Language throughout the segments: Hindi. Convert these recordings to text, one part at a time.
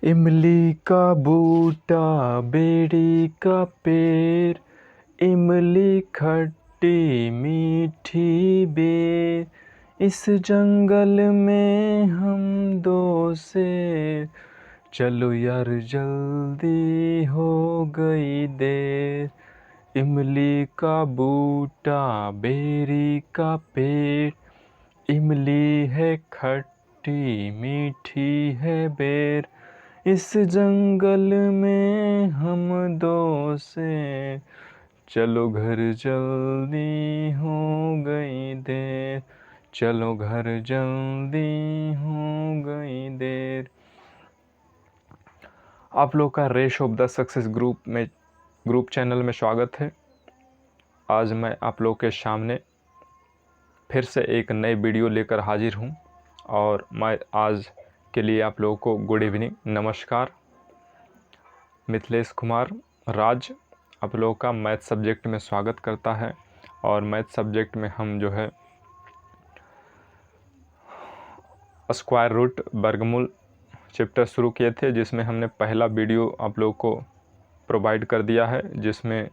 इमली का बूटा बेरी का पेड़, इमली खट्टी मीठी बेर, इस जंगल में हम दो शेर, चलो यार जल्दी हो गई देर। इमली का बूटा बेरी का पेड़, इमली है खट्टी मीठी है बेर, इस जंगल में हम दो शेर, चलो घर जल्दी हो गई देर, चलो घर जल्दी हो गई देर। आप लोग का race of the success group channel में स्वागत है। आज मैं आप लोग के सामने फिर से एक नए वीडियो लेकर हाजिर हूँ और मैं आज के लिए आप लोगों को गुड इवनिंग, नमस्कार। मिथिलेश कुमार राज आप लोगों का मैथ सब्जेक्ट में स्वागत करता है। और मैथ सब्जेक्ट में हम जो है स्क्वायर रूट वर्गमूल चैप्टर शुरू किए थे, जिसमें हमने पहला वीडियो आप लोगों को प्रोवाइड कर दिया है, जिसमें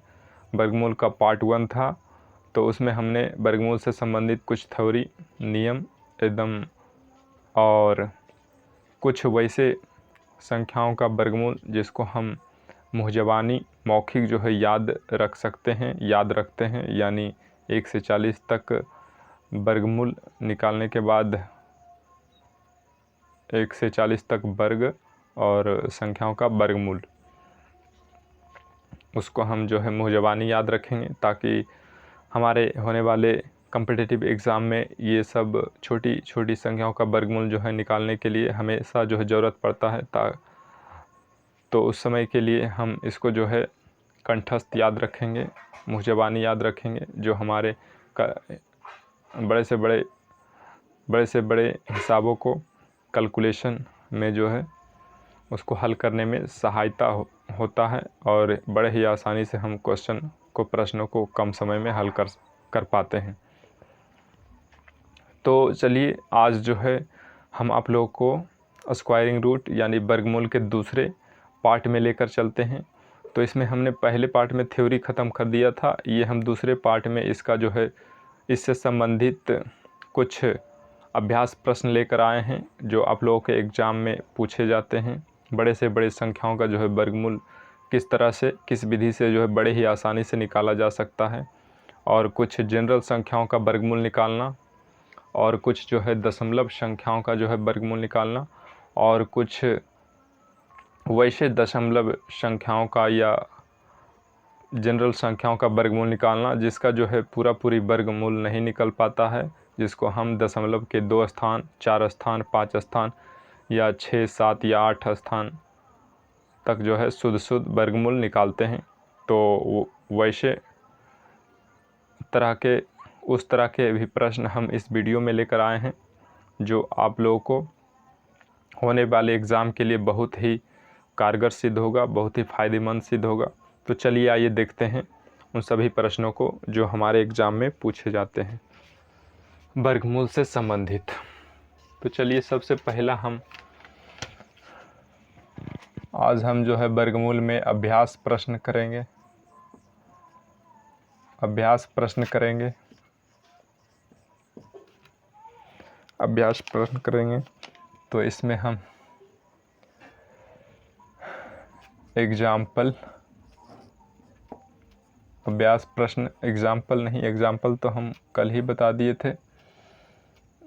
वर्गमूल का पार्ट 1 था। तो उसमें हमने वर्गमूल से संबंधित कुछ थ्योरी, नियम एकदम और कुछ वैसे संख्याओं का वर्गमूल जिसको हम मुहजबानी मौखिक जो है याद रख सकते हैं, याद रखते हैं, यानी 1 से 40 तक वर्गमूल निकालने के बाद 1 से 40 तक वर्ग और संख्याओं का वर्गमूल, उसको हम जो है मुहजबानी याद रखेंगे, ताकि हमारे होने वाले कम्पिटिटिव एग्ज़ाम में ये सब छोटी छोटी संख्याओं का वर्गमूल जो है निकालने के लिए हमेशा जो है ज़रूरत पड़ता है। तो उस समय के लिए हम इसको जो है कंठस्थ याद रखेंगे, मुहजबानी याद रखेंगे, जो हमारे बड़े से बड़े हिसाबों को कैलकुलेशन में जो है उसको हल करने में सहायता होता है और बड़े ही आसानी से हम प्रश्नों को कम समय में हल कर पाते हैं। तो चलिए आज जो है हम आप लोगों को स्क्वायरिंग रूट यानी वर्गमूल के दूसरे पार्ट में लेकर चलते हैं। तो इसमें हमने पहले पार्ट में थ्योरी ख़त्म कर दिया था, ये हम दूसरे पार्ट में इसका जो है इससे संबंधित कुछ अभ्यास प्रश्न लेकर आए हैं, जो आप लोगों के एग्ज़ाम में पूछे जाते हैं। बड़े से बड़े संख्याओं का जो है वर्गमूल किस तरह से, किस विधि से जो है बड़े ही आसानी से निकाला जा सकता है, और कुछ जनरल संख्याओं का वर्गमूल निकालना, और कुछ जो है दशमलव संख्याओं का जो है वर्गमूल निकालना, और कुछ वैसे दशमलव संख्याओं का या जनरल संख्याओं का वर्गमूल निकालना जिसका जो है पूरी वर्गमूल नहीं निकल पाता है, जिसको हम दशमलव के 2 स्थान, 4 स्थान, 5 स्थान या 6, 7 या 8 स्थान तक जो है शुद्ध वर्गमूल निकालते हैं। तो वैसे उस तरह के भी प्रश्न हम इस वीडियो में लेकर आए हैं, जो आप लोगों को होने वाले एग्ज़ाम के लिए बहुत ही कारगर सिद्ध होगा, बहुत ही फ़ायदेमंद सिद्ध होगा। तो चलिए आइए देखते हैं उन सभी प्रश्नों को जो हमारे एग्ज़ाम में पूछे जाते हैं वर्गमूल से संबंधित। तो चलिए सबसे पहला आज हम जो है वर्गमूल में अभ्यास प्रश्न करेंगे। तो इसमें हम एग्जाम्पल तो हम कल ही बता दिए थे,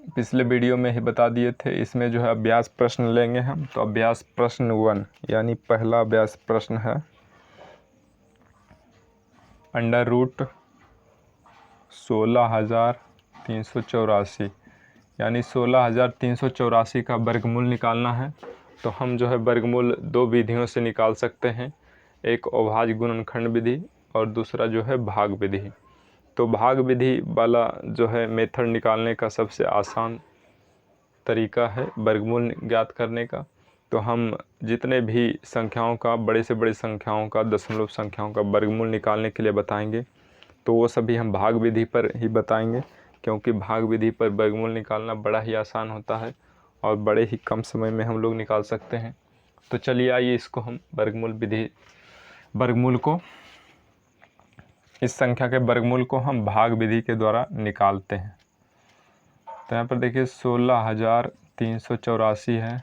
पिछले वीडियो में ही बता दिए थे। इसमें जो है अभ्यास प्रश्न लेंगे हम। तो अभ्यास प्रश्न 1 यानी पहला अभ्यास प्रश्न है अंडर रूट 16,384 यानी 16,384 का वर्गमूल निकालना है। तो हम जो है वर्गमूल 2 विधियों से निकाल सकते हैं, एक अभाज्य गुणनखंड विधि और दूसरा जो है भाग विधि। तो भाग विधि वाला जो है मेथड निकालने का सबसे आसान तरीका है वर्गमूल ज्ञात करने का। तो हम जितने भी संख्याओं का, बड़े से बड़े संख्याओं का, दशमलव संख्याओं का वर्गमूल निकालने के लिए बताएंगे, तो वो सभी हम भाग विधि पर ही बताएंगे, क्योंकि भाग विधि पर वर्गमूल निकालना बड़ा ही आसान होता है और बड़े ही कम समय में हम लोग निकाल सकते हैं। तो चलिए आइए इसको हम वर्गमूल को, इस संख्या के वर्गमूल को हम भाग विधि के द्वारा निकालते हैं। तो यहाँ पर देखिए 16,384 है।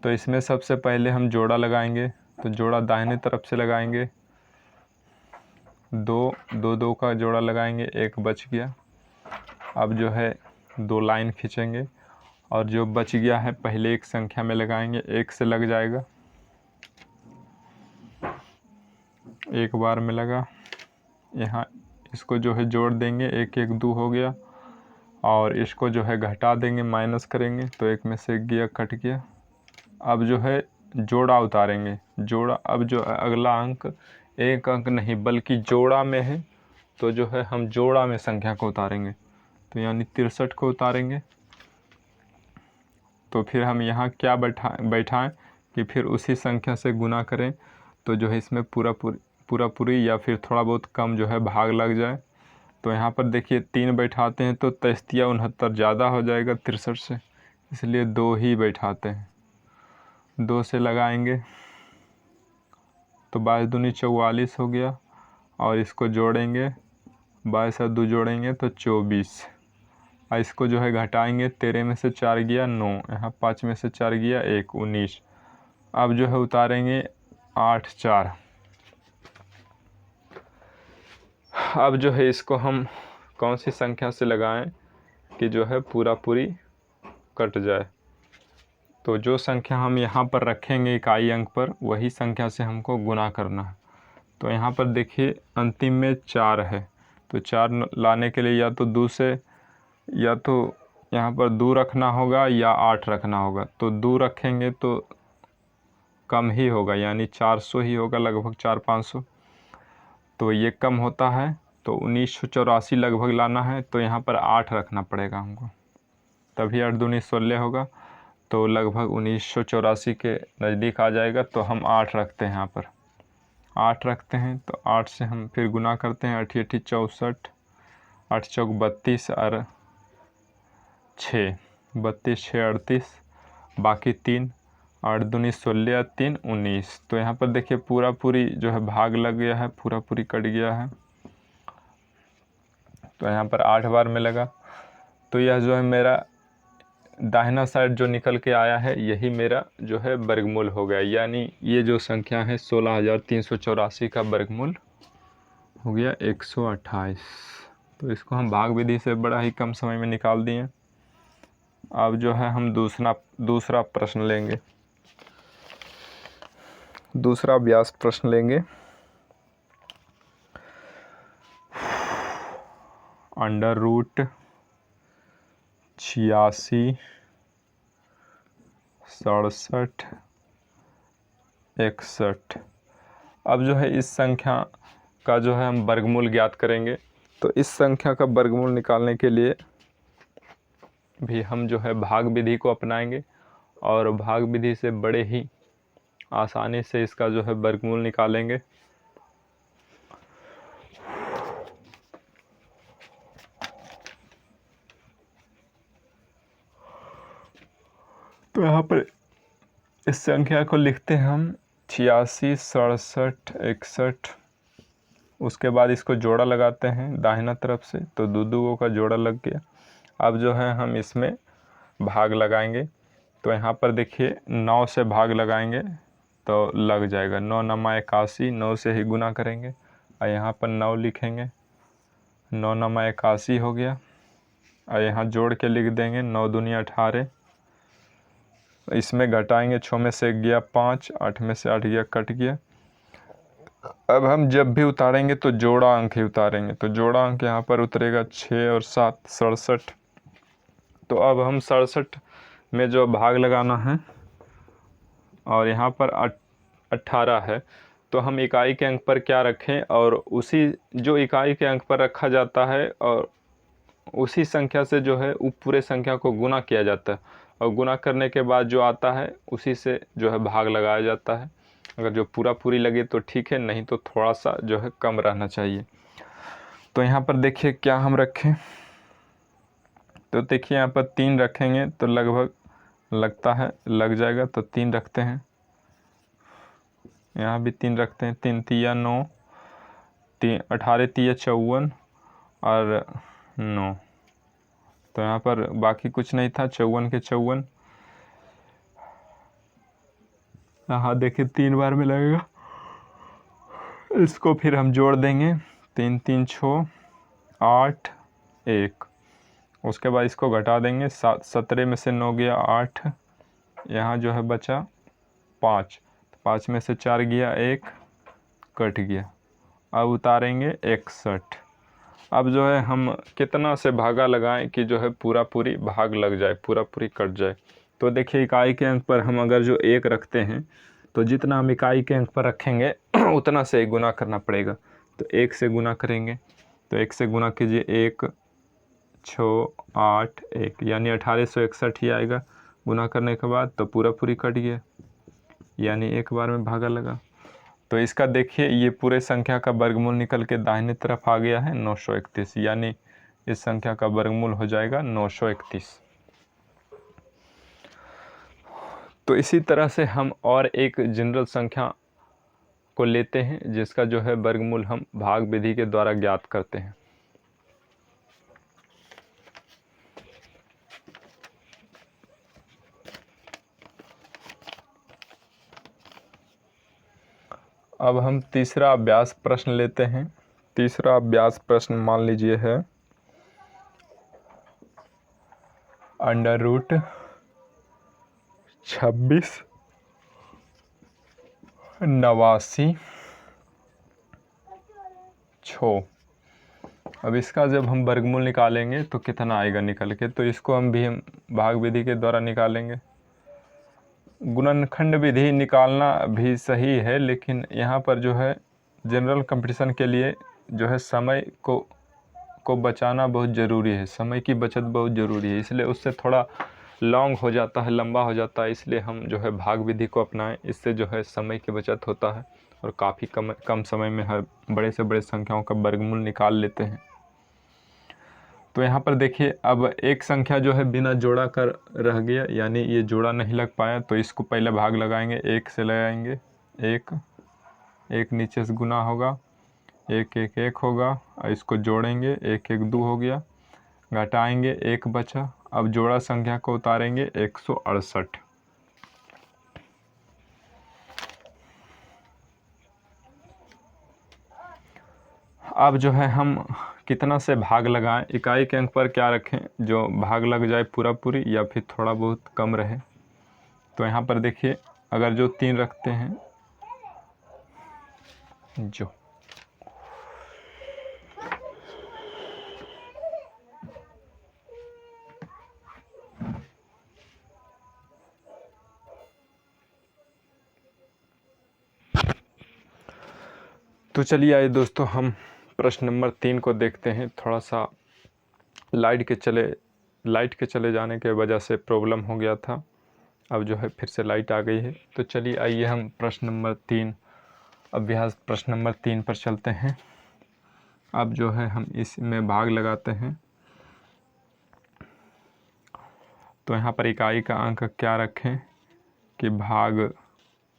तो इसमें सबसे पहले हम जोड़ा लगाएंगे। तो जोड़ा दाहिने तरफ से लगाएंगे, 2 2 2 का जोड़ा लगाएंगे, 1 बच गया। अब जो है 2 लाइन खींचेंगे और जो बच गया है पहले एक संख्या में लगाएंगे, 1 से लग जाएगा, एक बार में लगा। यहाँ इसको जो है जोड़ देंगे, 1 1 2 हो गया, और इसको जो है घटा देंगे, माइनस करेंगे, तो 1 में से गया, कट गया। अब जो है जोड़ा उतारेंगे, जोड़ा, अब जो अगला अंक 1 अंक नहीं बल्कि जोड़ा में है, तो जो है हम जोड़ा में संख्या को उतारेंगे, तो यानी 63 को उतारेंगे। तो फिर हम यहाँ क्या बैठाएं कि फिर उसी संख्या से गुना करें, तो जो है इसमें पूरी या फिर थोड़ा बहुत कम जो है भाग लग जाए। तो यहाँ पर देखिए 3 बैठाते हैं तो 63 ज़्यादा हो जाएगा 63 से, इसलिए 2 ही बैठाते हैं। 2 से लगाएंगे तो 22 दूनी 44 हो गया, और इसको जोड़ेंगे, 22 और 2 जोड़ेंगे तो 24। और इसको जो है घटाएंगे, 13 में से 4 गया 9, यहाँ 5 में से 4 गया 1, 19। अब जो है उतारेंगे 8 4। अब जो है इसको हम कौन सी संख्या से लगाएं कि जो है पूरी कट जाए। तो जो संख्या हम यहाँ पर रखेंगे इकाई अंक पर, वही संख्या से हमको गुना करना है। तो यहाँ पर देखिए अंतिम में 4 है, तो 4 लाने के लिए या तो 2 से, या तो यहाँ पर 2 रखना होगा या 8 रखना होगा। तो 2 रखेंगे तो कम ही होगा, यानी 400 ही होगा, लगभग 400-500। तो ये कम होता है, तो 1984 लगभग लाना है, तो यहाँ पर 8 रखना पड़ेगा हमको, तभी 8 दूनी 16 होगा। तो लगभग 1984 के नज़दीक आ जाएगा। तो हम 8 रखते हैं, यहाँ पर 8 रखते हैं। तो 8 से हम फिर गुना करते हैं, 8 8 64, 8 चौक 32 और 6, 32 6 38, बाकी 3, 8 दूनी 16, 3 19। तो यहाँ पर देखिए पूरी जो है भाग लग गया है, पूरी कट गया है। तो यहाँ पर 8 बार में लगा। तो यह जो है मेरा दाहिना साइड जो निकल के आया है, यही मेरा जो है वर्गमूल हो गया, यानी ये जो संख्या है 16,384 का वर्गमूल हो गया 128। तो इसको हम भाग विधि से बड़ा ही कम समय में निकाल दिए। अब जो है हम दूसरा प्रश्न लेंगे, दूसरा अभ्यास प्रश्न लेंगे। Under root 86 67 61। अब जो है इस संख्या का जो है हम वर्गमूल ज्ञात करेंगे। तो इस संख्या का वर्गमूल निकालने के लिए भी हम जो है भाग विधि को अपनाएंगे, और भाग विधि से बड़े ही आसानी से इसका जो है वर्गमूल निकालेंगे। तो यहाँ पर इस संख्या को लिखते हैं हम 86 67 61। उसके बाद इसको जोड़ा लगाते हैं दाहिना तरफ से, तो 2 2 का जोड़ा लग गया। अब जो है हम इसमें भाग लगाएंगे। तो यहाँ पर देखिए 9 से भाग लगाएंगे तो लग जाएगा, 9 9 81, 9 से ही गुना करेंगे, और यहाँ पर 9 लिखेंगे, 9 9 81 हो गया। और यहाँ जोड़ के लिख देंगे, 9 दूनी 18। इसमें घटाएंगे, 6 में से गया 5, 8 में से 8 गया, कट गया। अब हम जब भी उतारेंगे तो जोड़ा अंक ही उतारेंगे। तो जोड़ा अंक यहाँ पर उतरेगा 6 और 7 67। तो अब हम 67 में जो भाग लगाना है, और यहाँ पर 18 है, तो हम इकाई के अंक पर क्या रखें, और उसी जो इकाई के अंक पर रखा जाता है, और उसी संख्या से जो है पूरे संख्या को गुना किया जाता है, और गुना करने के बाद जो आता है उसी से जो है भाग लगाया जाता है। अगर जो पूरी लगे तो ठीक है, नहीं तो थोड़ा सा जो है कम रहना चाहिए। तो यहाँ पर देखिए क्या हम रखें। तो देखिए यहाँ पर 3 रखेंगे तो लगभग लगता है, लग जाएगा। तो 3 रखते हैं, यहाँ भी 3 रखते हैं। 3 तिया 9, 18 तिया 54 और 9। तो यहाँ पर बाकी कुछ नहीं था, 54 के 54। यहाँ देखिए 3 बार में लगेगा, इसको फिर हम जोड़ देंगे। 3 3 6 8 1। उसके बाद इसको घटा देंगे। 17 में से 9 गया 8, यहाँ जो है बचा 5। 5 में से 4 गया 1, कट गया। अब उतारेंगे 61। अब जो है हम कितना से भागा लगाएं कि जो है पूरा पूरी भाग लग जाए, पूरा पूरी कट जाए। तो देखिए इकाई के अंक पर हम अगर जो 1 रखते हैं तो जितना हम इकाई के अंक पर रखेंगे उतना से गुना करना पड़ेगा। तो 1 से गुना करेंगे, तो 1 से गुना कीजिए, 1 6 8 1, यानी 1861 ही आएगा। गुना करने के बाद तो पूरा पूरी कट गया, यानी एक बार में भागा लगा। तो इसका देखिए ये पूरे संख्या का वर्गमूल निकल के दाहिने तरफ आ गया है 931, यानी इस संख्या का वर्गमूल हो जाएगा 931। तो इसी तरह से हम और एक जनरल संख्या को लेते हैं जिसका जो है वर्गमूल हम भाग विधि के द्वारा ज्ञात करते हैं। अब हम तीसरा अभ्यास प्रश्न लेते हैं। तीसरा अभ्यास प्रश्न मान लीजिए है अंडर रूट 26 89 6। अब इसका जब हम वर्गमूल निकालेंगे तो कितना आएगा निकल के, तो इसको हम भाग विधि के द्वारा निकालेंगे। गुणनखंड विधि निकालना भी सही है, लेकिन यहाँ पर जो है जनरल कंपटीशन के लिए जो है समय को बचाना बहुत ज़रूरी है, समय की बचत बहुत ज़रूरी है, इसलिए उससे थोड़ा लॉन्ग हो जाता है, लंबा हो जाता है। इसलिए हम जो है भाग विधि को अपनाएं, इससे जो है समय की बचत होता है और काफ़ी कम समय में हर बड़े से बड़े संख्याओं का वर्गमूल निकाल लेते हैं। तो यहाँ पर देखिए अब एक संख्या जो है बिना जोड़ा कर रह गया, यानी ये जोड़ा नहीं लग पाया, तो इसको पहले भाग लगाएंगे, 1 से लगाएंगे। 1 नीचे से गुना होगा, 1 1 1 होगा, और इसको जोड़ेंगे, 1 1 2 हो गया, घटाएंगे 1 बचा। अब जोड़ा संख्या को उतारेंगे 168। अब जो है हम कितना से भाग लगाएं, इकाई के अंक पर क्या रखें जो भाग लग जाए पूरा पूरी, या फिर थोड़ा बहुत कम रहे। तो यहाँ पर देखिए अगर जो 3 रखते हैं, जो तो चलिए आइए दोस्तों हम प्रश्न नंबर 3 को देखते हैं। थोड़ा सा लाइट के चले जाने के वजह से प्रॉब्लम हो गया था, अब जो है फिर से लाइट आ गई है। तो चलिए आइए हम प्रश्न नंबर 3 अभ्यास प्रश्न नंबर 3 पर चलते हैं। अब जो है हम इसमें भाग लगाते हैं। तो यहाँ पर इकाई का अंक क्या रखें कि भाग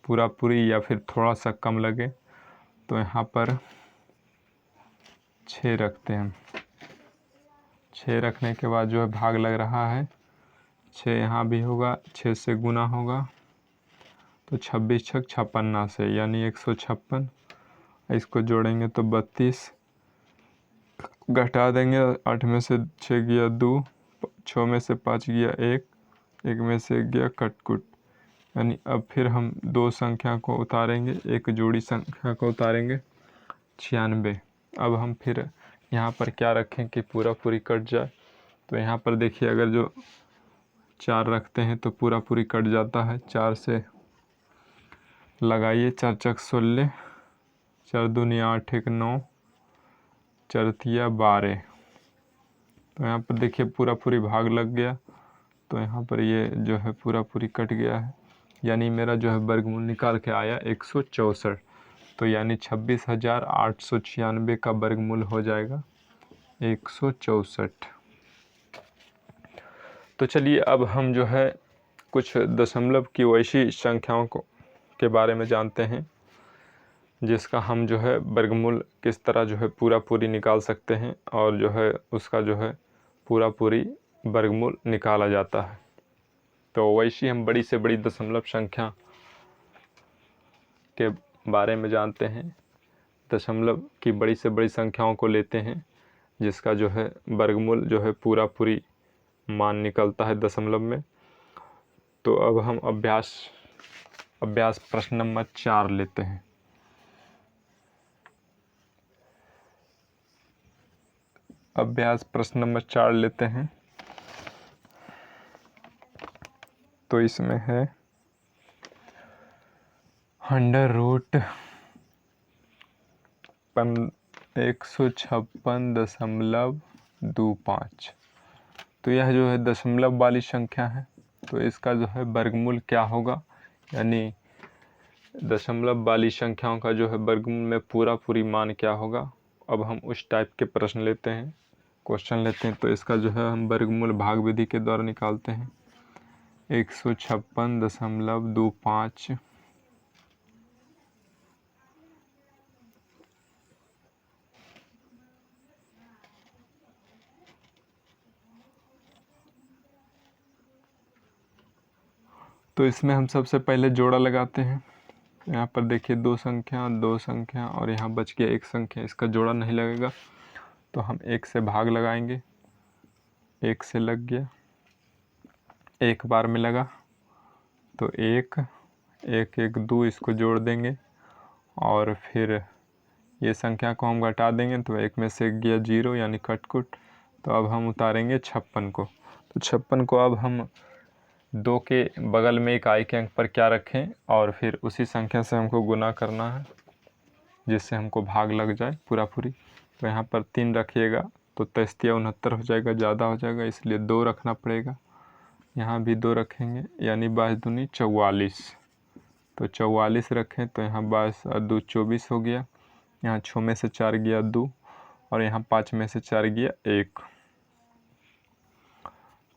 पूरा पूरी या फिर थोड़ा सा कम लगे। तो यहाँ पर 6 रखते हैं। 6 रखने के बाद जो है भाग लग रहा है, 6 यहाँ भी होगा, 6 से गुना होगा, तो 26 6 56 से, यानी 156। इसको जोड़ेंगे तो 32, घटा देंगे, 8 में से 6 गया 2, 6 में से 5 गया 1, 1 में से गया कटकुट, यानी अब फिर हम 2 संख्या को उतारेंगे, एक जोड़ी संख्या को उतारेंगे 96। अब हम फिर यहाँ पर क्या रखें कि पूरा पूरी कट जाए। तो यहाँ पर देखिए अगर जो 4 रखते हैं तो पूरा पूरी कट जाता है। 4 से लगाइए, 4 चक 16, 4 दूनी 8 1 9, 4 तिया 12। तो यहाँ पर देखिए पूरा पूरी भाग लग गया, तो यहाँ पर ये जो है पूरा पूरी कट गया है, यानी मेरा जो है वर्गमूल निकाल के आया 164। तो यानी 26,896 का वर्गमूल हो जाएगा 164। तो चलिए अब हम जो है कुछ दशमलव की वैसी संख्याओं को के बारे में जानते हैं जिसका हम जो है वर्गमूल किस तरह जो है पूरा पूरी निकाल सकते हैं और जो है उसका जो है पूरा पूरी वर्गमूल निकाला जाता है। तो वैसी हम बड़ी से बड़ी दशमलव संख्या के बारे में जानते हैं। दशमलव की बड़ी से बड़ी संख्याओं को लेते हैं जिसका जो है वर्गमूल जो है पूरा पूरी मान निकलता है दशमलव में। तो अब हम अभ्यास प्रश्न नंबर 4 लेते हैं। अभ्यास प्रश्न नंबर 4 लेते हैं। तो इसमें है 156.25। तो यह जो है दशमलव वाली संख्या है, तो इसका जो है वर्गमूल क्या होगा, यानी दशमलव वाली संख्याओं का जो है वर्गमूल में पूरा पूरी मान क्या होगा। अब हम उस टाइप के प्रश्न लेते हैं, क्वेश्चन लेते हैं। तो इसका जो है हम वर्गमूल भाग विधि के द्वारा निकालते हैं। 156.25 तो इसमें हम सबसे पहले जोड़ा लगाते हैं। यहाँ पर देखिए दो संख्या और यहाँ बच गया एक संख्या, इसका जोड़ा नहीं लगेगा तो हम 1 से भाग लगाएंगे। 1 से लग गया, एक बार में लगा तो 1 1 1 2, इसको जोड़ देंगे और फिर ये संख्या को हम घटा देंगे तो 1 में से गया 0 यानी कटकुट। तो अब हम उतारेंगे 56 को। तो 56 को अब हम 2 के बगल में इकाई के अंक पर क्या रखें और फिर उसी संख्या से हमको गुना करना है जिससे हमको भाग लग जाए पूरा पूरी। तो यहाँ पर 3 रखिएगा तो 63 हो जाएगा, ज़्यादा हो जाएगा इसलिए 2 रखना पड़ेगा। यहाँ भी 2 रखेंगे यानी 22 दूनी 44। तो 44 रखें तो यहाँ 22 और 2 24 हो गया। यहाँ 6 में से 4 गया 2 और यहाँ 5 में से 4 गया 1।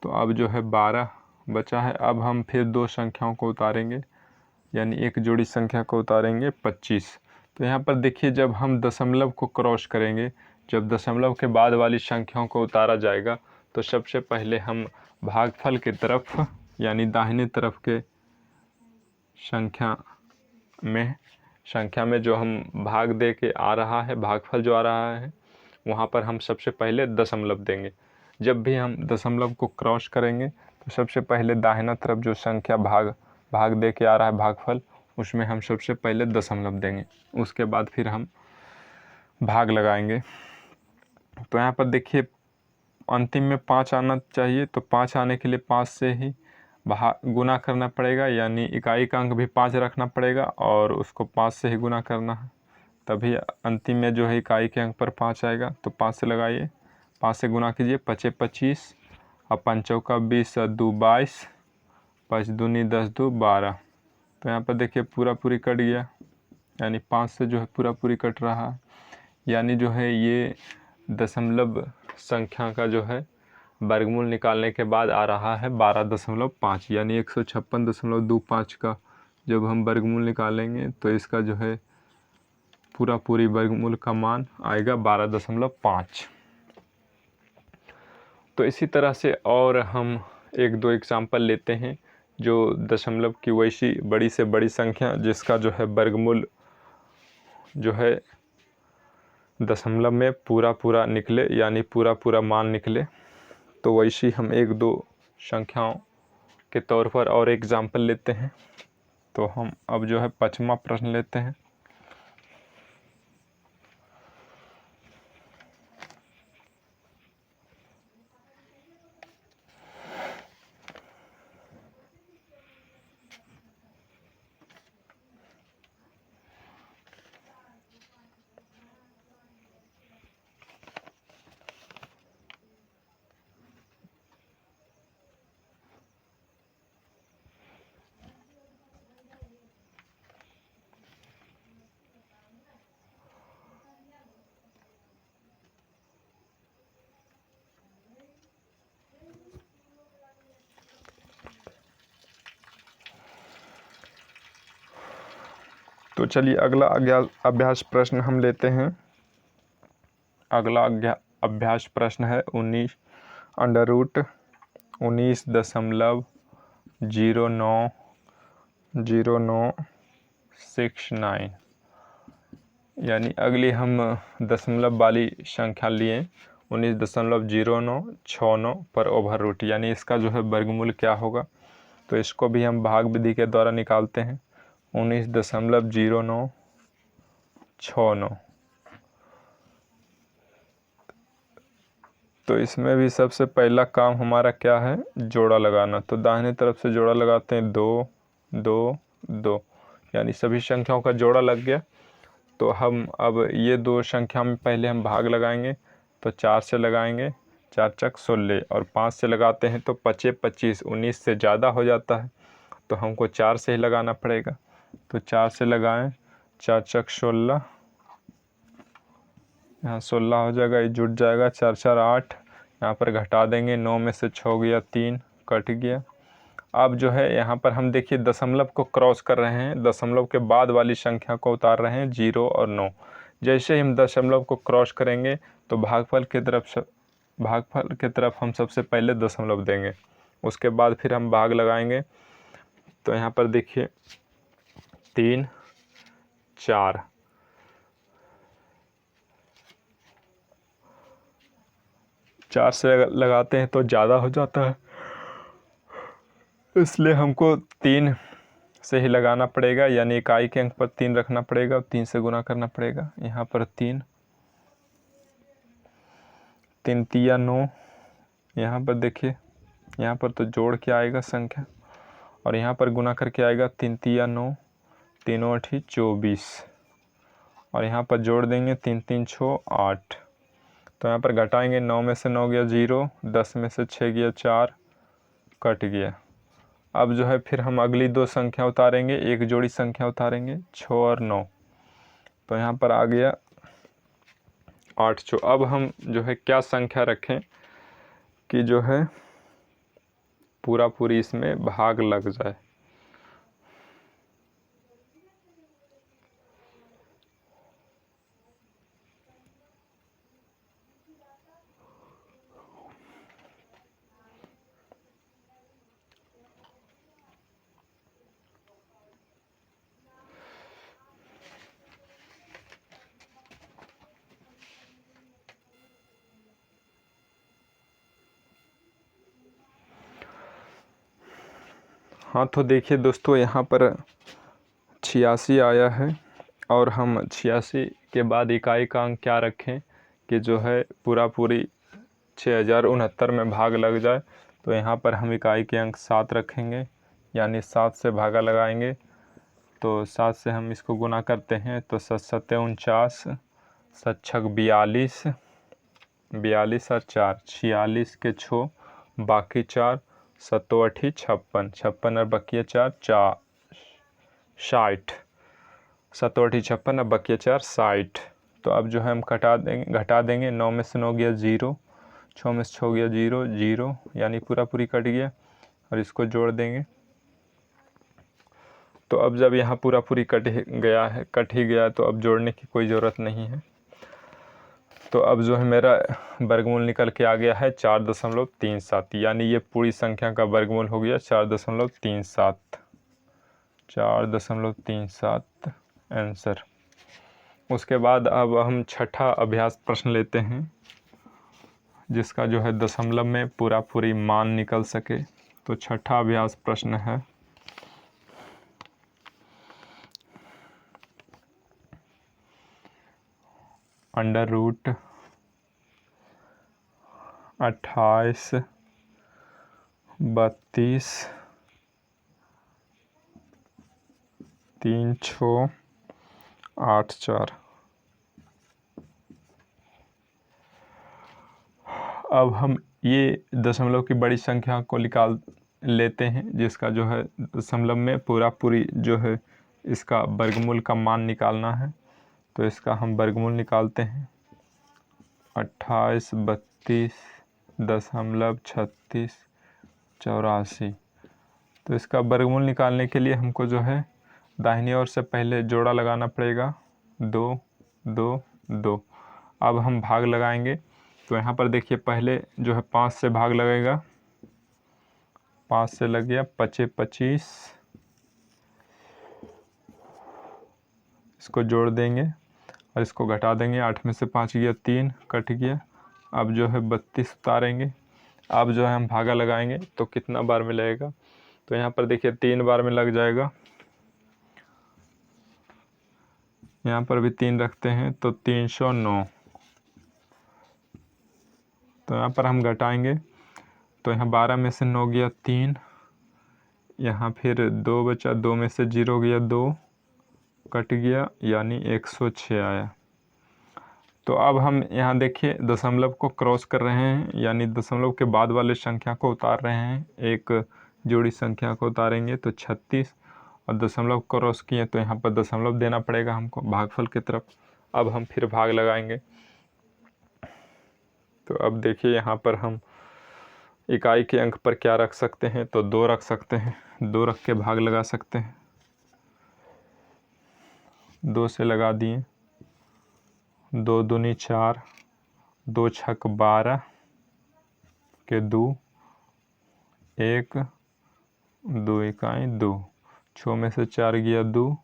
तो अब जो है 12 बचा है। अब हम फिर 2 संख्याओं को उतारेंगे यानी एक जोड़ी संख्या को उतारेंगे 25। तो यहाँ पर देखिए जब हम दशमलव को क्रॉस करेंगे, जब दशमलव के बाद वाली संख्याओं को उतारा जाएगा तो सबसे पहले हम भागफल की तरफ यानी दाहिने तरफ के संख्या में जो हम भाग दे के आ रहा है, भागफल जो आ रहा है वहाँ पर हम सबसे पहले दशमलव देंगे। जब भी हम दशमलव को क्रॉस करेंगे तो सबसे पहले दाहिना तरफ जो संख्या भाग दे के आ रहा है भागफल, उसमें हम सबसे पहले दशमलव देंगे। उसके बाद फिर हम भाग लगाएंगे। तो यहाँ पर देखिए अंतिम में 5 आना चाहिए, तो 5 आने के लिए 5 से ही गुना करना पड़ेगा यानी इकाई का अंक भी 5 रखना पड़ेगा और उसको 5 से ही गुना करना है, तभी अंतिम में जो है इकाई के अंक पर 5 आएगा। तो 5 से लगाइए, 5 से गुना कीजिए, 5 25 और 5 चौका 20 और 2 22, 5 दूनी 10 2 12। तो यहाँ पर देखिए पूरा पूरी कट गया यानी 5 से जो है पूरा पूरी कट रहा है, यानी जो है ये दशमलव संख्या का जो है वर्गमूल निकालने के बाद आ रहा है 12.5 यानी 156.25 का जब हम वर्गमूल निकालेंगे तो इसका जो है पूरा पूरी वर्गमूल का मान आएगा 12.5। तो इसी तरह से और हम 1-2 एग्जाम्पल लेते हैं जो दशमलव की वैसी बड़ी से बड़ी संख्या जिसका जो है वर्गमूल जो है दशमलव में पूरा पूरा निकले यानी पूरा पूरा मान निकले। तो वैसी हम 1-2 संख्याओं के तौर पर और एग्जाम्पल लेते हैं। तो हम अब जो है 5वां प्रश्न लेते हैं। तो चलिए अगला अभ्यास प्रश्न हम लेते हैं। अगला अभ्यास प्रश्न है 19√190969, यानी अगली हम दशमलव वाली संख्या लिए 19.0969 पर ओवर रूट, यानी इसका जो है वर्गमूल क्या होगा। तो इसको भी हम भाग विधि के द्वारा निकालते हैं। 19.0969, तो इसमें भी सबसे पहला काम हमारा क्या है, जोड़ा लगाना। तो दाहिने तरफ से जोड़ा लगाते हैं 2 2 2, यानी सभी संख्याओं का जोड़ा लग गया। तो हम अब ये दो संख्या में पहले हम भाग लगाएंगे। तो 4 से लगाएंगे, 4 चक 16, और 5 से लगाते हैं तो 5 25, 19 से ज़्यादा हो जाता है, तो हमको 4 से ही लगाना पड़ेगा। तो 4 से लगाएं, 4 चक 16, यहाँ 16 हो जाएगा, ये जुट जाएगा, 4 4 8, यहाँ पर घटा देंगे, 9 में से 6 गया, 3 कट गया। अब जो है यहाँ पर हम देखिए दशमलव को क्रॉस कर रहे हैं, दशमलव के बाद वाली संख्या को उतार रहे हैं 0 और 9। जैसे ही हम दशमलव को क्रॉस करेंगे तो भागफल की तरफ हम सबसे पहले दशमलव देंगे, उसके बाद फिर हम भाग लगाएंगे। तो यहाँ पर देखिए 3 4, चार से लगाते हैं तो ज़्यादा हो जाता है, इसलिए हमको 3 से ही लगाना पड़ेगा, यानी इकाई के अंक पर 3 रखना पड़ेगा, 3 से गुना करना पड़ेगा। यहाँ पर 3 3 तिया 9, यहाँ पर देखिए, यहाँ पर तो जोड़ के आएगा संख्या, और यहाँ पर गुना करके आएगा 3 तिया 9, 3 8 24, और यहाँ पर जोड़ देंगे 3 3 6 8। तो यहाँ पर घटाएंगे, 9 में से 9 गया 0, 10 में से 6 गया 4, कट गया। अब जो है फिर हम अगली दो संख्या उतारेंगे, एक जोड़ी संख्या उतारेंगे 6 और 9। तो यहाँ पर आ गया 8 6। अब हम जो है क्या संख्या रखें कि जो है पूरी इसमें भाग लग जाए। हाँ, तो देखिए दोस्तों, यहाँ पर 86 आया है, और हम 86 के बाद इकाई का अंक क्या रखें कि जो है पूरी 6069 में भाग लग जाए। तो यहाँ पर हम इकाई के अंक 7 रखेंगे, यानी 7 से भागा लगाएंगे। तो 7 से हम इसको गुना करते हैं तो 7 7 49, 7 6 42, 42 और 4 46 के 6, बाकी 4, 7 8 56, 56 और बकिया 4 60, 7 8 56 और बकिया 4 60। तो अब जो है हम घटा देंगे, 9 में से 9 गया 0, 6 में से 6 गया 0 0, यानी पूरी कट गया, और इसको जोड़ देंगे। तो अब जब यहाँ पूरी कट ही गया तो अब जोड़ने की कोई ज़रूरत नहीं है। तो अब जो है मेरा वर्गमूल निकल के आ गया है 4.37, यानी ये पूरी संख्या का वर्गमूल हो गया 4.37, 4.37 आंसर। उसके बाद अब हम छठा अभ्यास प्रश्न लेते हैं, जिसका जो है दशमलव में पूरी मान निकल सके। तो छठा अभ्यास प्रश्न है √28 32 3 6 8 4। अब हम ये दशमलव की बड़ी संख्या को निकाल लेते हैं, जिसका जो है दशमलव में पूरी जो है इसका वर्गमूल का मान निकालना है। तो इसका हम वर्गमूल निकालते हैं, 28 32 दशमलव 36 84। तो इसका वर्गमूल निकालने के लिए हमको जो है दाहिनी ओर से पहले जोड़ा लगाना पड़ेगा, 2 2 2। अब हम भाग लगाएंगे, तो यहाँ पर देखिए पहले जो है 5 से भाग लगेगा, 5 से लग गया, 5 25, इसको जोड़ देंगे और इसको घटा देंगे, 8 में से 5 गया 3, कट गया। अब जो है 32 उतारेंगे। अब जो है हम भागा लगाएंगे तो कितना बार में लगेगा, तो यहाँ पर देखिए 3 बार में लग जाएगा, यहाँ पर भी 3 रखते हैं तो 309। तो यहाँ पर हम घटाएंगे, तो यहाँ 12 में से 9 गया 3, यहाँ फिर 2 बचा, 2 में से 0 गया 2, कट गया, यानी 106 आया। तो अब हम यहाँ देखिए दशमलव को क्रॉस कर रहे हैं, यानी दशमलव के बाद वाले संख्या को उतार रहे हैं, एक जोड़ी संख्या को उतारेंगे तो 36, और दशमलव क्रॉस किए तो यहाँ पर दशमलव देना पड़ेगा हमको भागफल की तरफ। अब हम फिर भाग लगाएंगे, तो अब देखिए यहाँ पर हम इकाई के अंक पर क्या रख सकते हैं, तो 2 रख सकते हैं, 2 रख के भाग लगा सकते हैं। 2 से लगा दिए, 2 दूनी 4, 2 छक 12 के 2, 1 2 इकाई 2, 6 में से 4 गया 2,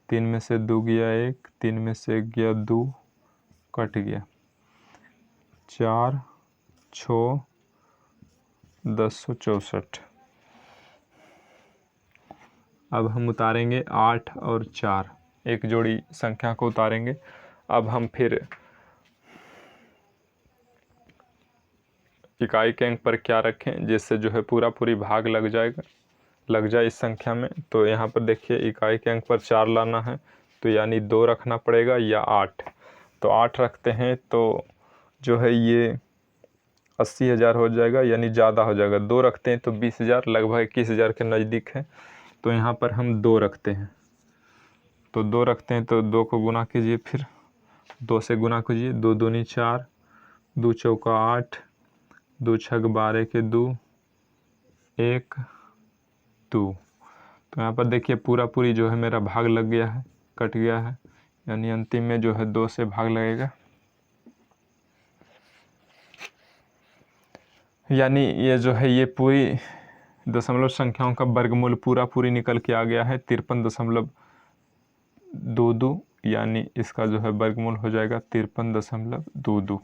3 में से 2 गया 1, 3 में से 1 गया 2, कट गया, 4 6 1064। अब हम उतारेंगे 8 और 4, एक जोड़ी संख्या को उतारेंगे। अब हम फिर इकाई के अंक पर क्या रखें, जिससे जो है पूरी भाग लग जाए इस संख्या में। तो यहाँ पर देखिए इकाई के अंक पर 4 लाना है, तो यानी 2 रखना पड़ेगा या 8। तो 8 रखते हैं तो जो है ये 80,000 हो जाएगा, यानी ज़्यादा हो जाएगा। 2 रखते हैं तो 20,000, लगभग 21,000 के नज़दीक है। तो यहाँ पर हम 2 रखते हैं, तो 2 रखते हैं तो 2 को गुना कीजिए, फिर 2 से गुना कीजिए, 2 दूनी 4, 2 चौका 8, 2 छक 12 के 2, 1 2। तो यहाँ पर देखिए पूरी जो है मेरा भाग लग गया है, कट गया है, यानी अंतिम में जो है 2 से भाग लगेगा, यानी ये जो है ये पूरी दशमलव संख्याओं का वर्गमूल पूरी निकल के आ गया है 53.22, यानी इसका जो है वर्गमूल हो जाएगा 53.22।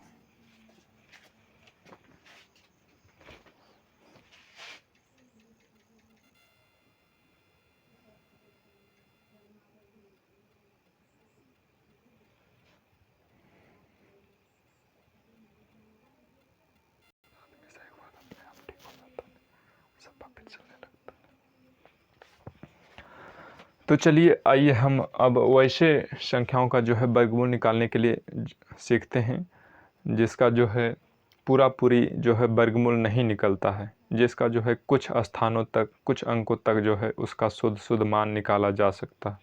तो चलिए आइए हम अब वैसे संख्याओं का जो है वर्गमूल निकालने के लिए सीखते हैं, जिसका जो है पूरी जो है वर्गमूल नहीं निकलता है, जिसका जो है कुछ स्थानों तक, कुछ अंकों तक जो है उसका शुद्ध मान निकाला जा सकता।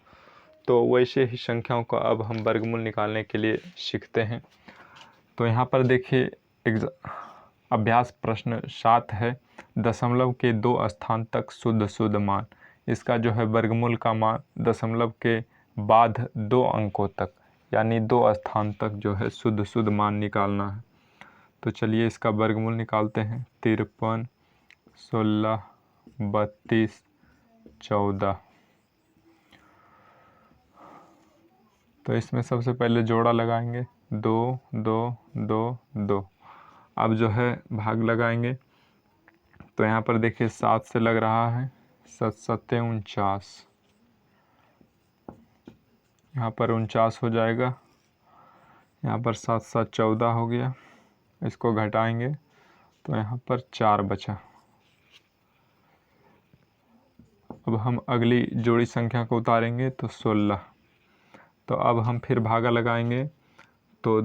तो वैसे ही संख्याओं का अब हम वर्गमूल निकालने के लिए सीखते हैं। तो यहाँ पर देखिए अभ्यास प्रश्न 7 है, दशमलव के 2 स्थान तक शुद्ध मान। इसका जो है वर्गमूल का मान दशमलव के बाद 2 अंकों तक, यानी 2 स्थान तक जो है शुद्ध मान निकालना है। तो चलिए इसका वर्गमूल निकालते हैं। 53, 16, 32, 14। तो इसमें सबसे पहले जोड़ा लगाएंगे, 2 2 2 2। अब जो है भाग लगाएंगे, तो यहाँ पर देखिए 7 से लग रहा है, 7 7 49, यहाँ पर 49 हो जाएगा, यहाँ पर 7 7 14 हो गया, इसको घटाएंगे तो यहाँ पर 4 बचा। अब हम अगली जोड़ी संख्या को उतारेंगे तो 16। तो अब हम फिर भागा लगाएंगे, तो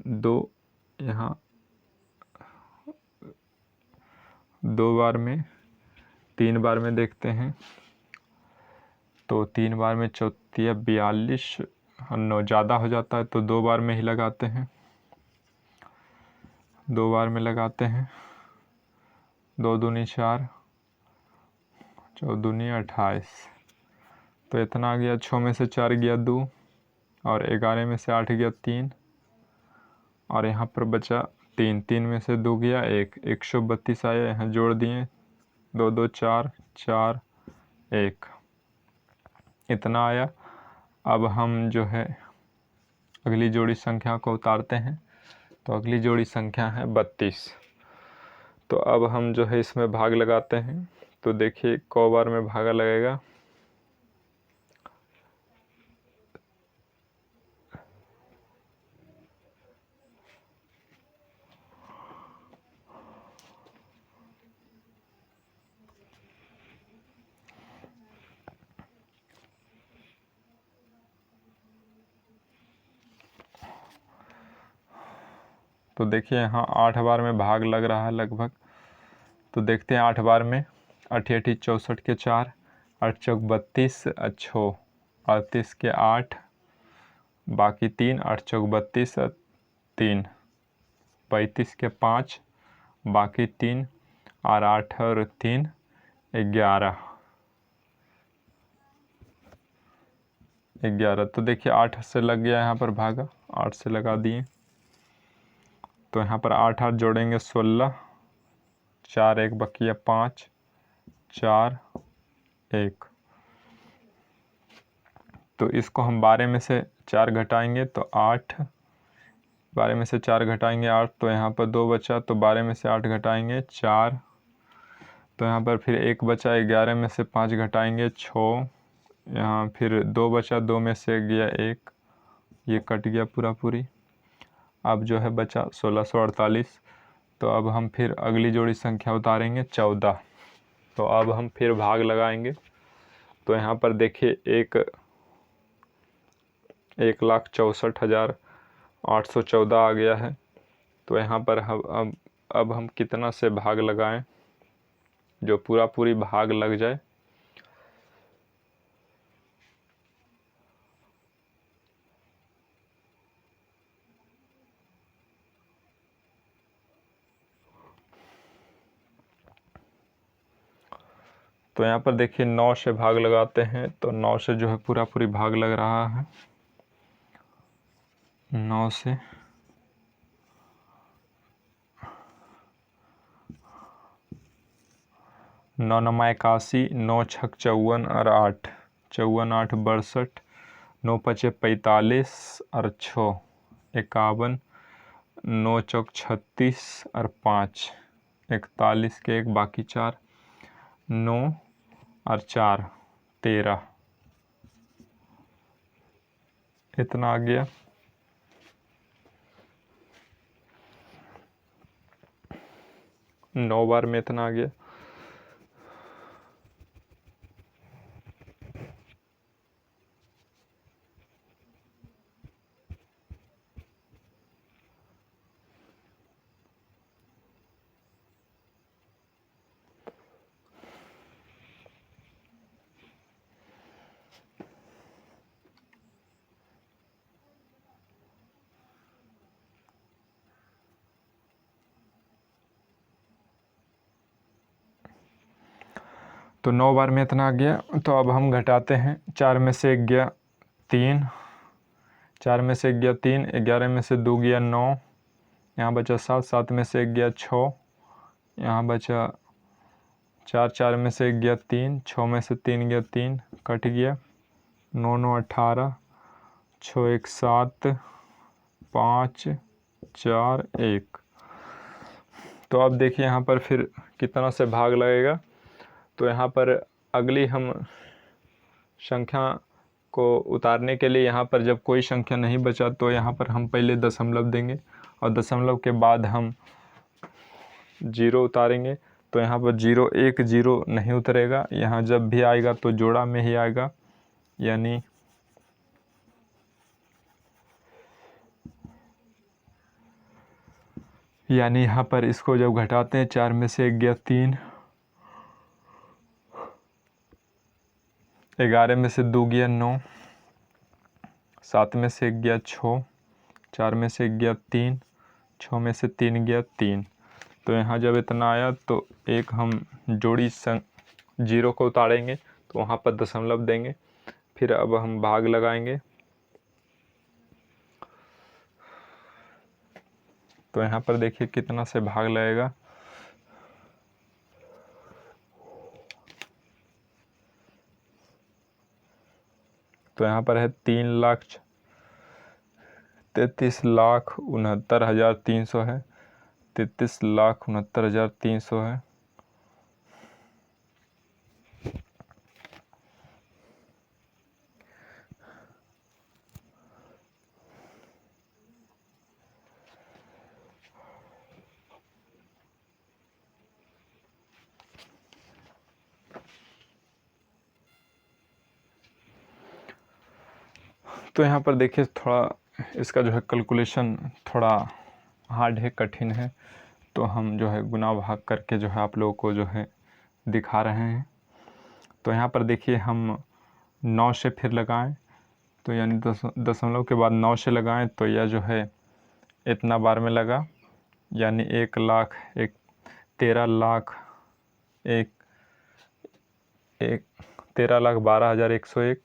2 यहाँ 2 बार में, 3 बार में देखते हैं, तो 3 बार में 34 42, 9 ज़्यादा हो जाता है तो 2 बार में ही लगाते हैं, 2 बार में लगाते हैं, 2 दूनी 4, 4 दूनी 28। तो इतना आ गया। 6 में से 4 गया 2 और 11 में से 8 गया 3 और यहाँ पर बचा 3। 3 में से 2 गया 1। 132 आया, यहाँ जोड़ दिए 2 2 4 4 1 इतना आया। अब हम जो है अगली जोड़ी संख्या को उतारते हैं। तो अगली जोड़ी संख्या है 32। तो अब हम जो है इसमें भाग लगाते हैं। तो देखिए क बार में भागा लगेगा। तो देखिए यहाँ 8 बार में भाग लग रहा है लगभग। तो देखते हैं 8 बार में। 8 8 64 के 4, 8 चौक 32, 6 38 के 8, बाकी 3, 8 चौक 32, 3 35 के 5, बाकी 3 और 8 और 3 11। तो देखिए 8 से लग गया, यहाँ पर भागा 8 से लगा दिए। तो यहाँ पर 8 8 जोड़ेंगे 16, 4 1 बकिया 5, 4 1। तो इसको हम 12 में से 4 घटाएंगे तो 8, 12 में से 4 घटाएंगे 8, तो यहाँ पर 2 बचा। तो 12 में से 8 घटाएंगे 4, तो यहाँ पर फिर 1 बचा। 11 में से 5 घटाएंगे 6, यहाँ फिर 2 बचा। 2 में से गया 1, ये कट गया पूरा पूरी। अब जो है बचा 1648। तो अब हम फिर अगली जोड़ी संख्या उतारेंगे 14। तो अब हम फिर भाग लगाएंगे। तो यहाँ पर देखिए 1,64,814 आ गया है। तो यहाँ पर अब हम कितना से भाग लगाएं जो पूरा पूरी भाग लग जाए। तो यहाँ पर देखिए 9 से भाग लगाते हैं। तो 9 से जो है पूरा पूरी भाग लग रहा है। 9 से 9 9 81, 9 छक 54 और 8 54 8 62, 9 पचे 45 और 6 51, 9 चौक 36 और 5 41 के 1 बाकी 4, 9 और 4 13 इतना आ गया। नौ बार में इतना आ गया। तो 9 बार में इतना आ गया। तो अब हम घटाते हैं। 4 में से 1 गया 3, 4 में से 1 गया 3, 11 में से 2 गया 9, यहाँ बचा 7, 7 में से 1 गया 6, यहाँ बचा 4, 4 में से 1 गया 3, 6 में से 3 गया 3 कट गया। 9 9 18, 6 1 7, 5 4 1। तो अब देखिए यहाँ पर फिर कितना से भाग लगेगा। तो यहाँ पर अगली हम संख्या को उतारने के लिए यहाँ पर जब कोई संख्या नहीं बचा तो यहाँ पर हम पहले दशमलव देंगे और दशमलव के बाद हम 0 उतारेंगे। तो यहाँ पर 0 1 0 नहीं उतरेगा। यहाँ जब भी आएगा तो जोड़ा में ही आएगा, यानी यहाँ पर इसको जब घटाते हैं 4 में से 1 गया 3, 11 में से 2 गया 9, 7 में से 1 गया 6, 4 में से 1 गया 3, 6 में से 3 गया 3। तो यहाँ जब इतना आया तो एक हम जोड़ी 0 को उतारेंगे तो वहाँ पर दशमलव देंगे। फिर अब हम भाग लगाएंगे। तो यहाँ पर देखिए कितना से भाग लगेगा। तो यहाँ पर है 3,33,69,300 है, 33,69,300 है। तो यहाँ पर देखिए थोड़ा इसका जो है कैलकुलेशन थोड़ा हार्ड है, कठिन है, तो हम जो है गुना भाग करके जो है आप लोगों को जो है दिखा रहे हैं। तो यहाँ पर देखिए हम 9 से फिर लगाएं, तो यानी दशमलव के बाद 9 से लगाएं तो यह जो है इतना बार में लगा, यानी 1,00,000 13,12,101।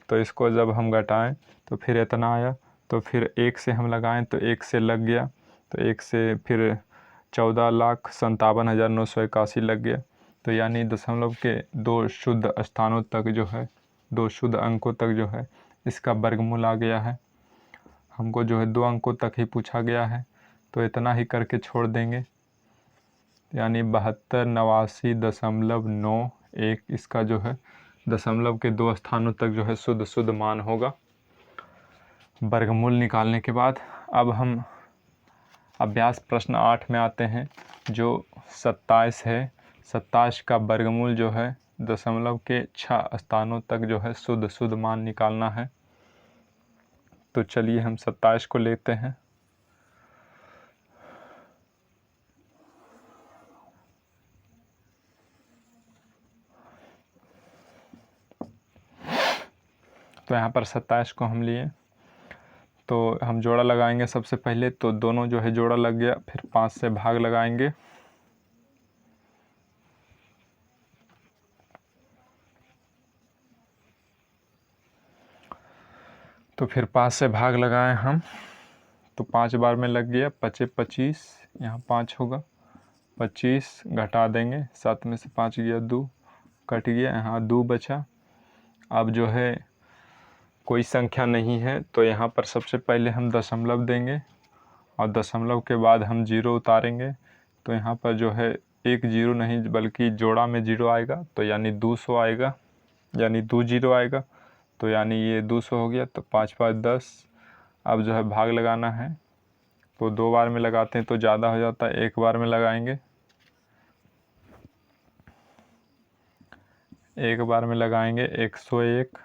तो इसको जब हम घटाएं तो फिर इतना आया। तो फिर 1 से हम लगाएं तो 1 से लग गया, तो 1 से फिर 14,57,981 लग गया। तो यानी दशमलव के 2 शुद्ध स्थानों तक जो है, 2 शुद्ध अंकों तक जो है इसका वर्गमूल आ गया है। हमको जो है 2 अंकों तक ही पूछा गया है, तो इतना ही करके छोड़ देंगे, यानी 72,89,91 इसका जो है दशमलव के 2 स्थानों तक जो है शुद्ध मान होगा वर्गमूल निकालने के बाद। अब हम अभ्यास प्रश्न 8 में आते हैं, जो 27 है। 27 का वर्गमूल जो है दशमलव के 6 स्थानों तक जो है शुद्ध मान निकालना है। तो चलिए हम 27 को लेते हैं। तो यहाँ पर 27 को हम लिए, तो हम जोड़ा लगाएंगे सबसे पहले। तो दोनों जो है जोड़ा लग गया, फिर 5 से भाग लगाएंगे। तो फिर 5 से भाग लगाएं हम, तो 5 बार में लग गया, 5 25, यहाँ 5 होगा, 25 घटा देंगे, 7 में से 5 गया 2, कट गया, यहाँ 2 बचा। अब जो है कोई संख्या नहीं है, तो यहाँ पर सबसे पहले हम दशमलव देंगे और दशमलव के बाद हम 0 उतारेंगे। तो यहाँ पर जो है एक 0 नहीं बल्कि जोड़ा में 0 आएगा, तो यानी 200 आएगा, यानी 2 0 आएगा, तो यानी ये 200 हो गया। तो 5 5 10। अब जो है भाग लगाना है, तो 2 बार में लगाते हैं तो ज़्यादा हो जाता है, 1 बार में लगाएंगे। 1 बार में लगाएंगे 101,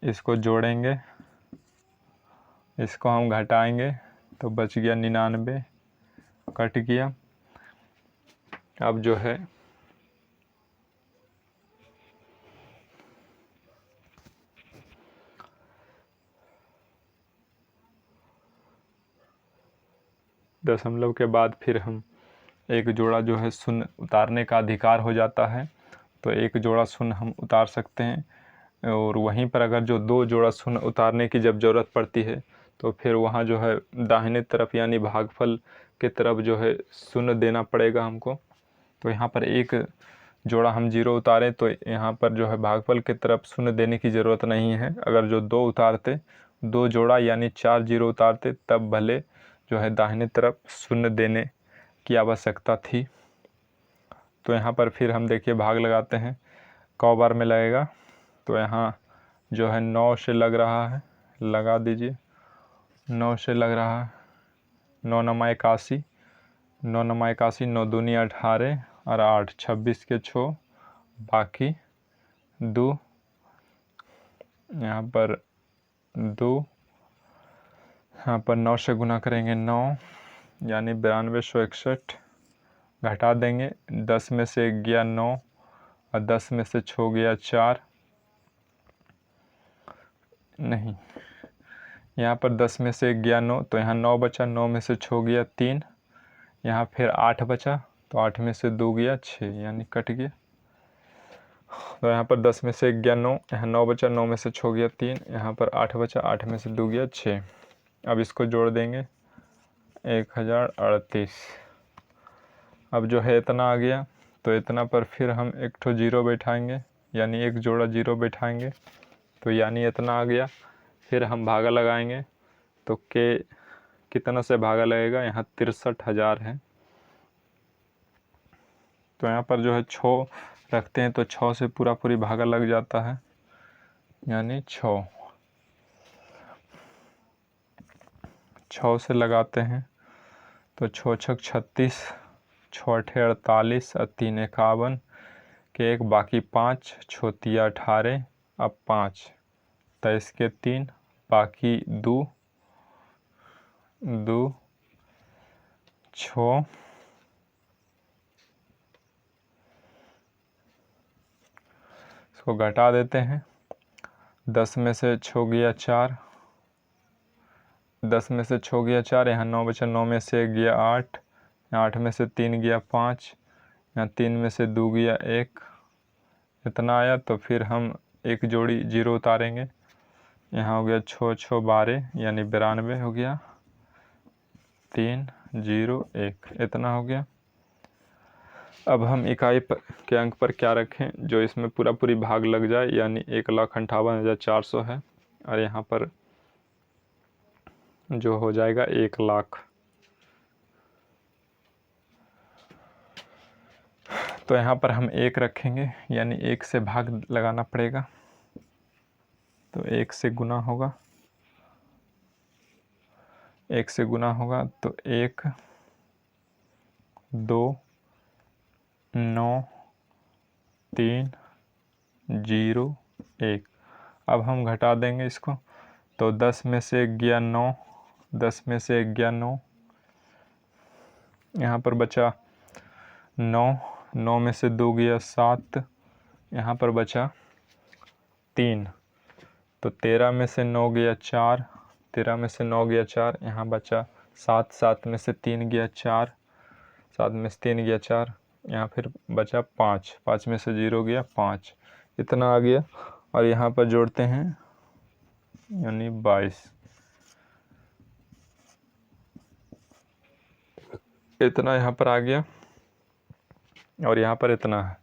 इसको जोड़ेंगे, इसको हम घटाएंगे तो बच गया 99, कट गया। अब जो है दशमलव के बाद फिर हम एक जोड़ा जो है शून्य उतारने का अधिकार हो जाता है, तो एक जोड़ा शून्य हम उतार सकते हैं। और वहीं पर अगर जो 2 जोड़ा शून्य उतारने की जब ज़रूरत पड़ती है, तो फिर वहाँ जो है दाहिने तरफ यानी भागफल के तरफ जो है शून्य देना पड़ेगा हमको। तो यहाँ पर एक जोड़ा हम 0 उतारें तो यहाँ पर जो है भागफल के तरफ शून्य देने की ज़रूरत नहीं है। अगर जो 2 उतारते, 2 जोड़ा यानी 4 0 उतारते, तब भले जो है दाहिने तरफ शून्य देने की आवश्यकता थी। तो यहाँ पर फिर हम देखिए भाग लगाते हैं, कौ बार में लगेगा। तो यहाँ जो है 9 से लग रहा है, लगा दीजिए, 9 से लग रहा है, 9 9 81, 9 9 81, 9 दूनी 18 और 8 26 के 6, बाकी 2, यहाँ पर 2, यहाँ पर 9 से गुना करेंगे 9, यानी 9261, घटा देंगे, 10 में से गया 9 और 10 में से 6 गया 4, नहीं, यहाँ पर 10 में से गया 9, तो यहाँ 9 बचा, 9 में से 6 गया 3, यहाँ फिर 8 बचा, तो 8 में से 2 गया 6, यानी कट गया। तो यहाँ पर 10 में से 1 गया 9, यहाँ 9 बचा, 9 में से 6 गया 3, यहाँ पर 8 बचा, 8 में से 2 गया 6। अब इसको जोड़ देंगे 1038। अब जो है इतना आ गया, तो इतना पर फिर हम एक ठो जीरो बैठाएंगे, यानी एक जोड़ा जीरो बैठाएंगे, तो यानी इतना आ गया। फिर हम भागा लगाएंगे, तो के कितना से भागा लगेगा, यहाँ 63,000 है। तो यहाँ पर जो है 6 रखते हैं, तो 6 से पूरा पूरी भागा लग जाता है, यानी 6 से लगाते हैं, तो 6 छक 36, 6 अठे 48 और 3 51 के 1 बाकी 5, 6 तिया 18, अब 5 23 के 3 बाकी 2 6, इसको घटा देते हैं। 10 में से 6 गया 4, 10 में से 6 गया 4, यहाँ 9 बचा, 9 में से 1 गया 8, यहाँ 8 में से 3 गया 5, यहाँ 3 में से 2 गया 1, इतना आया। तो फिर हम एक जोड़ी जीरो उतारेंगे, यहाँ हो गया 6 6 12, यानी 92 हो गया, 3 0 1, इतना हो गया। अब हम इकाई के अंक पर क्या रखें जो इसमें पूरा पूरी भाग लग जाए, यानी 1,58,400 है, और यहाँ पर जो हो जाएगा 1,00,000। तो यहाँ पर हम 1 रखेंगे, यानी 1 से भाग लगाना पड़ेगा, तो 1 से गुना होगा, 1 से गुना होगा, तो 1 2 9 3 0 1। अब हम घटा देंगे इसको, तो 10 में से 1 गया 9, 10 में से 1 गया 9, यहाँ पर बचा 9, 9 में से 2 गया 7, यहाँ पर बचा 3, तो 13 में से 9 गया 4, 13 में से 9 गया 4, यहाँ बचा 7, 7 में से 3 गया 4, 7 में से 3 गया 4, यहाँ फिर बचा 5, 5 में से 0 गया 5, इतना आ गया। और यहाँ पर जोड़ते हैं, यानी 22, इतना यहाँ पर आ गया, और यहाँ पर इतना है।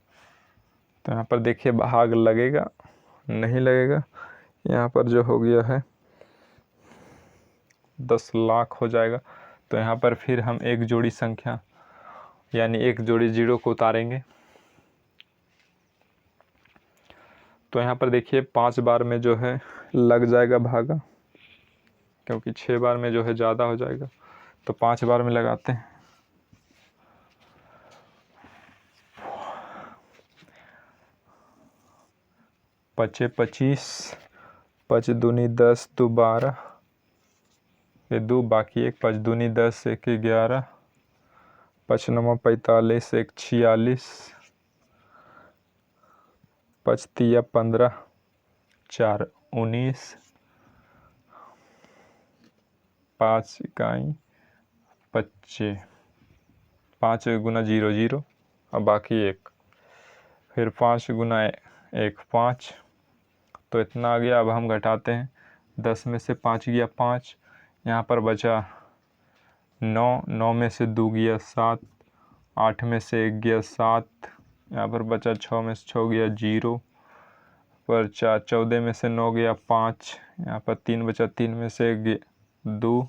तो यहाँ पर देखिए भाग लगेगा नहीं लगेगा, यहाँ पर जो हो गया है 10 लाख हो जाएगा। तो यहाँ पर फिर हम एक जोड़ी संख्या, यानी एक जोड़ी जीरो को उतारेंगे, तो यहाँ पर देखिए 5 बार में जो है लग जाएगा भागा, क्योंकि 6 बार में जो है ज़्यादा हो जाएगा, तो 5 बार में लगाते हैं। पचे 25, 5 दूनी 10, 2 12, ये 2 बाकी 1, 5 दूनी 10, 1 11, 5 9 45, 1 46, 5 3 15, 4 19, 5 इकाई 25, 5 गुना 0 0 और बाकी 1, फिर 5 गुना 1 5, तो इतना आ गया। अब हम घटाते हैं, 10 में से 5 गया 5, यहाँ पर बचा 9, 9 में से 2 गया 7, 8 में से 1 गया 7, यहाँ पर बचा 6 में से 6 गया 0, पर 4, 14 में से 9 गया 5, यहाँ पर 3 बचा, 3 में से 1 2,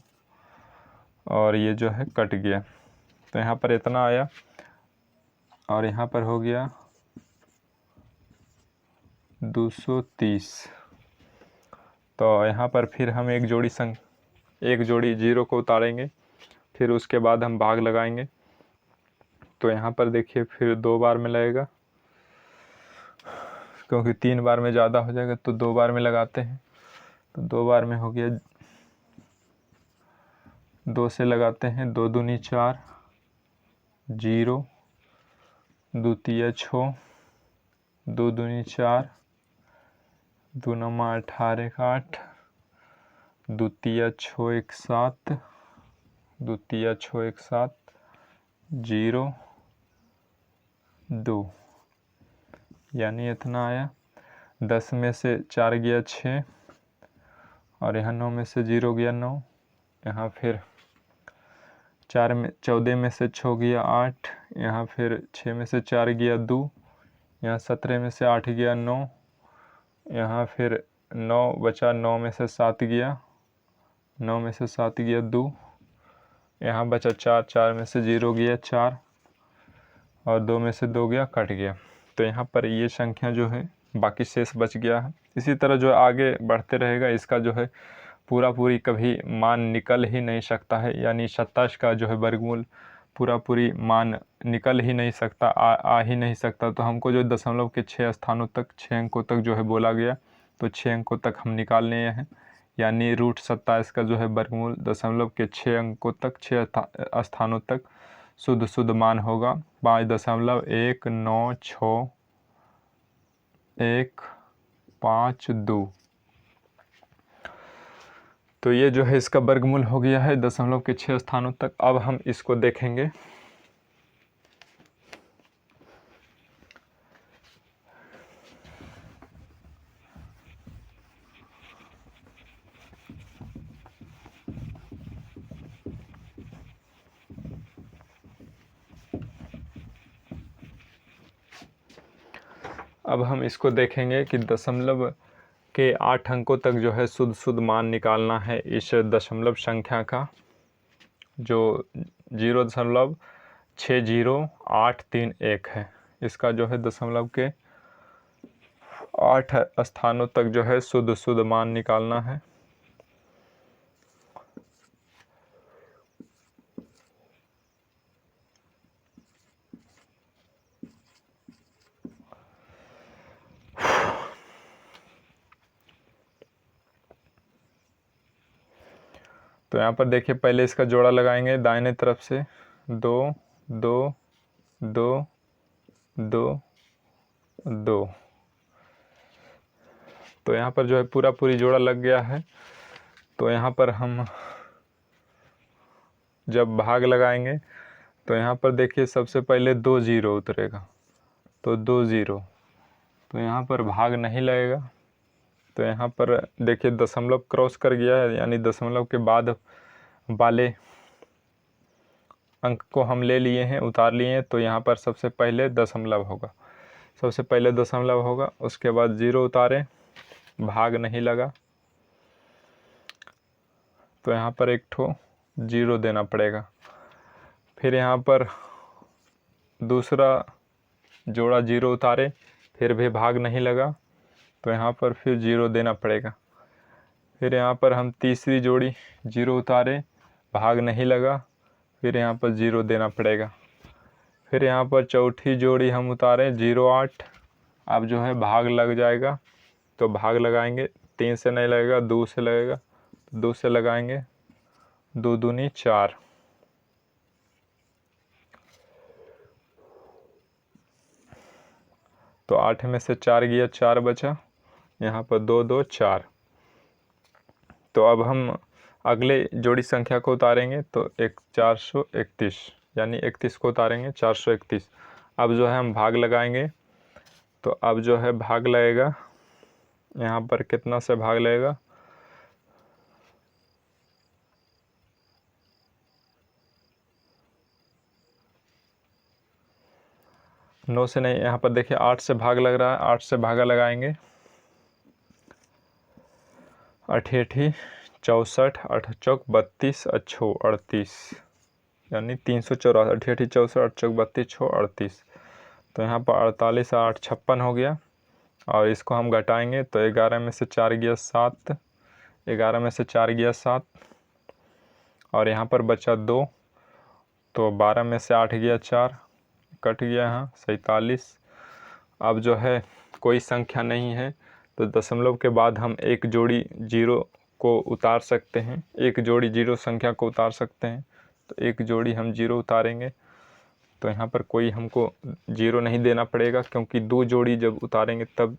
और ये जो है कट गया, तो यहाँ पर इतना आया। और यहाँ पर हो गया 230। तो यहाँ पर फिर हम एक जोड़ी जीरो को उतारेंगे, फिर उसके बाद हम भाग लगाएंगे, तो यहाँ पर देखिए फिर 2 बार में लगेगा, क्योंकि 3 बार में ज़्यादा हो जाएगा, तो 2 बार में लगाते हैं। तो 2 बार में हो गया, 2 से लगाते हैं, 2 दूनी 4 0, 2 तिया 6, 2 दूनी 4, 2 नमा 18 8, 2 तिया 6 1 7, 2 तिया 6 1 7, 0 2, यानी इतना आया। 10 में से 4 गया 6, और यहाँ 9 में से 0 गया 9, यहाँ फिर 14 में से 6 गया 8, यहाँ फिर 6 में से 4 गया 2, यहाँ 17 में से 8 गया 9, यहाँ फिर 9 बचा, 9 में से 7 गया, 9 में से 7 गया 2, यहाँ बचा 4, 4 में से 0 गया 4, और 2 में से 2 गया, कट गया। तो यहाँ पर ये संख्या जो है बाकी शेष बच गया है। इसी तरह जो आगे बढ़ते रहेगा, इसका जो है पूरी कभी मान निकल ही नहीं सकता है, यानी 27 का जो है वर्गमूल पूरी मान निकल ही नहीं सकता, आ ही नहीं सकता। तो हमको जो दशमलव के 6 स्थानों तक, 6 अंकों तक जो है बोला गया, तो 6 अंकों तक हम निकाल लिए हैं। यानी √27 का जो है वर्गमूल दशमलव के 6 अंकों तक, 6 स्थानों तक शुद्ध मान होगा 5.196,152। तो ये जो है इसका वर्गमूल हो गया है दशमलव के 6 स्थानों तक। अब हम इसको देखेंगे। अब हम इसको देखेंगे कि दशमलव के 8 अंकों तक जो है शुद्ध मान निकालना है इस दशमलव संख्या का, जो 0.60831 है। इसका जो है दशमलव के 8 स्थानों तक जो है शुद्ध मान निकालना है। तो यहाँ पर देखिए, पहले इसका जोड़ा लगाएंगे दाहिने तरफ से, 2 2 2 2 2। तो यहाँ पर जो है पूरी जोड़ा लग गया है। तो यहाँ पर हम जब भाग लगाएंगे तो यहाँ पर देखिए सबसे पहले 2 0 उतरेगा, तो 2 0। तो यहाँ पर भाग नहीं लगेगा। तो यहाँ पर देखिए दशमलव क्रॉस कर गया है, यानी दशमलव के बाद वाले अंक को हम ले लिए हैं, उतार लिए हैं। तो यहाँ पर सबसे पहले दशमलव होगा, उसके बाद 0 उतारे, भाग नहीं लगा, तो यहाँ पर एक ठो 0 देना पड़ेगा। फिर यहाँ पर दूसरा जोड़ा 0 उतारे, फिर भी भाग नहीं लगा, तो यहाँ पर फिर 0 देना पड़ेगा। फिर यहाँ पर हम तीसरी जोड़ी 0 उतारे, भाग नहीं लगा, फिर यहाँ पर 0 देना पड़ेगा। फिर यहाँ पर चौथी जोड़ी हम उतारे 0 8, अब जो है भाग लग जाएगा, तो भाग लगाएंगे, 3 से नहीं लगेगा, 2 से लगेगा, 2 से लगाएंगे, 2 दूनी 4। तो 8 में से 4 गया, 4 बचा, यहाँ पर 2 2 4। तो अब हम अगले जोड़ी संख्या को उतारेंगे, तो 431, यानी 31 को उतारेंगे, 431। अब जो है हम भाग लगाएंगे, तो अब जो है भाग लगेगा, यहाँ पर कितना से भाग लगेगा, 9 से नहीं, यहाँ पर देखिए 8 से भाग लग रहा है, 8 से भागा लगाएंगे, 8 8 64, 8 चौक 32, 8 38, यानी 384, 8 8 64, 8 चौक 32, 6 38। तो यहाँ पर 48 8 56 हो गया। और इसको हम घटाएंगे, तो 11 में से 4 गया 7, 11 में से 4 गया 7, और यहाँ पर बचा 2, तो 12 में से 8 गया 4, कट गया यहाँ 47। अब जो है कोई संख्या नहीं है, तो दशमलव के बाद हम एक जोड़ी 0 को उतार सकते हैं, एक जोड़ी 0 संख्या को उतार सकते हैं। तो एक जोड़ी हम 0 उतारेंगे, तो यहाँ पर कोई हमको 0 नहीं देना पड़ेगा, क्योंकि 2 जोड़ी जब उतारेंगे तब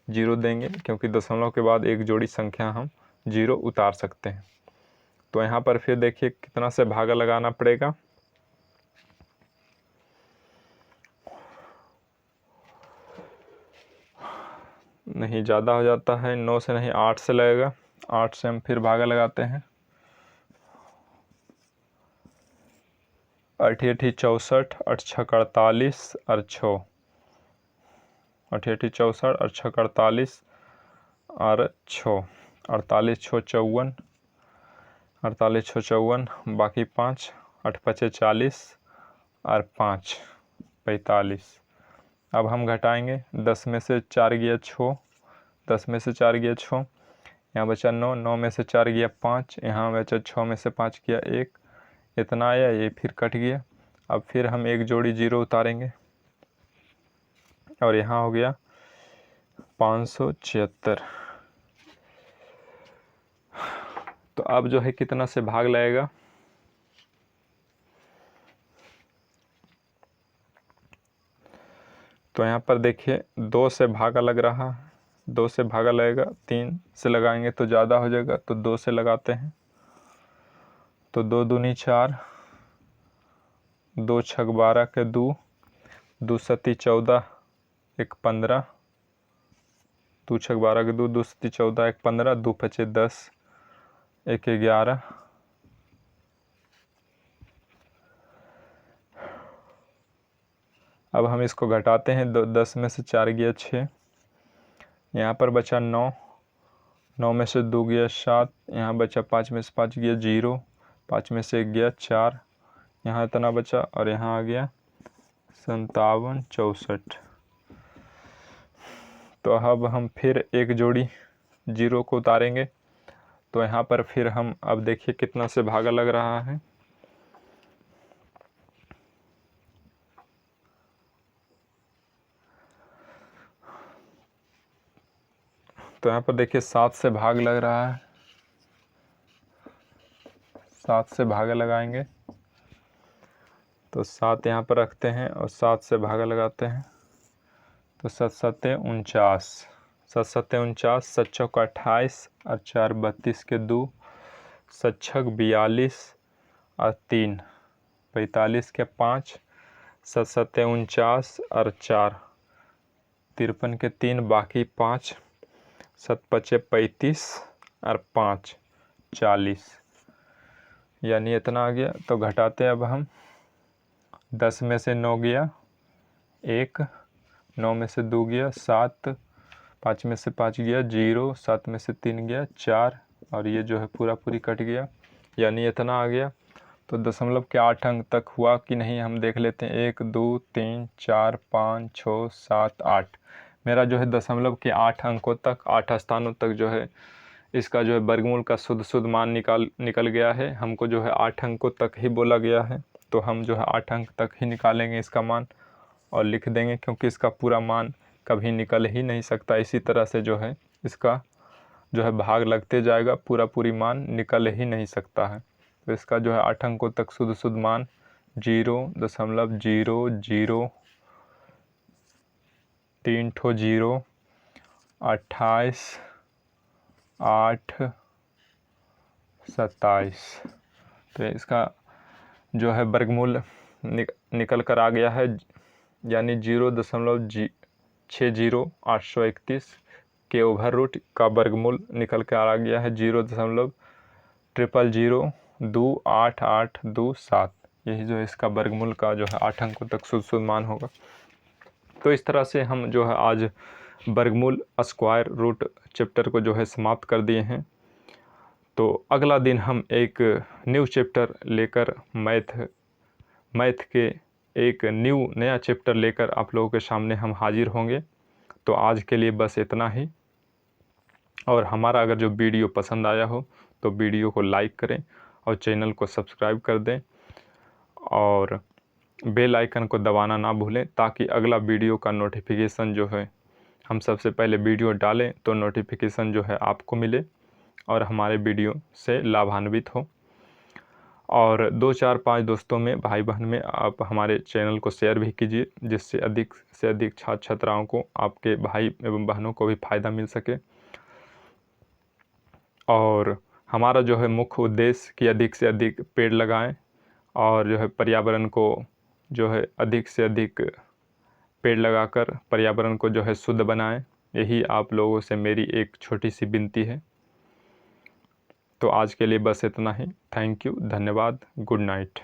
0 देंगे, क्योंकि दशमलव के बाद एक जोड़ी संख्या हम 0 उतार सकते हैं। तो यहाँ पर फिर देखिए कितना से भागा लगाना पड़ेगा, नहीं, ज़्यादा हो जाता है, 9 से नहीं 8 से लगेगा। 8 से हम फिर भागा लगाते हैं। 8 8 64, 8 6 48 और 6, 8 8 64 और 6 48 और 6, 48 6 54, 48 6 54, बाकी 5, 8 5 40 और 5 45। अब हम घटाएंगे, 10 में से 4 गया 6, 10 में से 4 गया 6, यहाँ बचा 9, 9 में से 4 गया 5, यहाँ बचा 6 में से 5 गया 1, इतना आया, ये फिर कट गया। अब फिर हम एक जोड़ी जीरो उतारेंगे और यहाँ हो गया 576। तो अब जो है कितना से भाग लगेगा, तो यहाँ पर देखिए 2 से भागा लग रहा है, 2 से भागा लगेगा, 3 से लगाएंगे तो ज़्यादा हो जाएगा, तो 2 से लगाते हैं। तो 2 दूनी 4, 2 छक 12 के 2, 2 सती 14, 1 15, 2 छक 12 के 2, 2 सती 14, 1 15, 2 पचे 10, 1 11। अब हम इसको घटाते हैं, 10 में से 4 गया 6, यहाँ पर बचा 9, 9 में से 2 गया 7, यहाँ बचा 5 में से 5 गया 0, 5 में से 1 गया 4, यहाँ इतना बचा और यहाँ आ गया 57 64। तो अब हम फिर एक जोड़ी जीरो को उतारेंगे, तो यहाँ पर फिर हम अब देखिए कितना से भागा लग रहा है। तो यहाँ पर देखिए 7 से भाग लग रहा है, 7 से भागा लगाएंगे, तो 7 यहाँ पर रखते हैं और 7 से भागा लगाते हैं, तो 7 7 49, 7 7 49, 7 चौक 28 और 4 32 के 2, 7 छक 42 और 3 45 के 5, 7 7 49 और 4 53 के 3, बाकी 5, 7 5 35 और 5 40, यानी इतना आ गया। तो घटाते हैं अब हम, 10 में से 9 गया 1, 9 में से 2 गया 7, 5 में से 5 गया 0, 7 में से 3 गया 4 और ये जो है पूरा पूरी कट गया, यानी इतना आ गया। तो दशमलव के 8 अंक तक हुआ कि नहीं हम देख लेते हैं। 1 2 3 4 5 6 7 8, मेरा जो है दशमलव के 8 अंकों तक, 8 स्थानों तक जो है इसका जो है वर्गमूल का शुद्ध मान निकल गया है। हमको जो है 8 अंकों तक ही बोला गया है, तो हम जो है 8 अंक तक ही निकालेंगे इसका मान और लिख देंगे, क्योंकि इसका पूरा मान कभी निकल ही नहीं सकता। इसी तरह से जो है इसका जो है भाग लगते जाएगा, पूरी मान निकल ही नहीं सकता है। तो इसका जो है 8 अंकों तक शुद्ध मान 0.00 3 ठो 0, 28 8 27। तो इसका जो है वर्गमूल निकल कर आ गया है, यानी 0.60 के ओवर रूट का वर्गमूल निकल कर आ गया है 0.00282827। यही जो है इसका वर्गमूल का जो है 8 अंकों तक शुद्ध मान होगा। तो इस तरह से हम जो है आज वर्गमूल स्क्वायर रूट चैप्टर को जो है समाप्त कर दिए हैं। तो अगला दिन हम एक न्यू चैप्टर लेकर मैथ के एक नया चैप्टर लेकर आप लोगों के सामने हम हाजिर होंगे। तो आज के लिए बस इतना ही, और हमारा अगर जो वीडियो पसंद आया हो तो वीडियो को लाइक करें और चैनल को सब्सक्राइब कर दें और बेल आइकन को दबाना ना भूलें, ताकि अगला वीडियो का नोटिफिकेशन जो है हम सबसे पहले वीडियो डालें तो नोटिफिकेशन जो है आपको मिले और हमारे वीडियो से लाभान्वित हो। और 2 4 5 दोस्तों में, भाई बहन में आप हमारे चैनल को शेयर भी कीजिए, जिससे अधिक से अधिक छात्र छात्राओं को, आपके भाई एवं बहनों को भी फ़ायदा मिल सके। और हमारा जो है मुख्य उद्देश्य कि अधिक से अधिक पेड़ लगाएं और जो है पर्यावरण को जो है अधिक से अधिक पेड़ लगाकर पर्यावरण को जो है शुद्ध बनाएं। यही आप लोगों से मेरी एक छोटी सी विनती है। तो आज के लिए बस इतना ही। थैंक यू, धन्यवाद, गुड नाइट।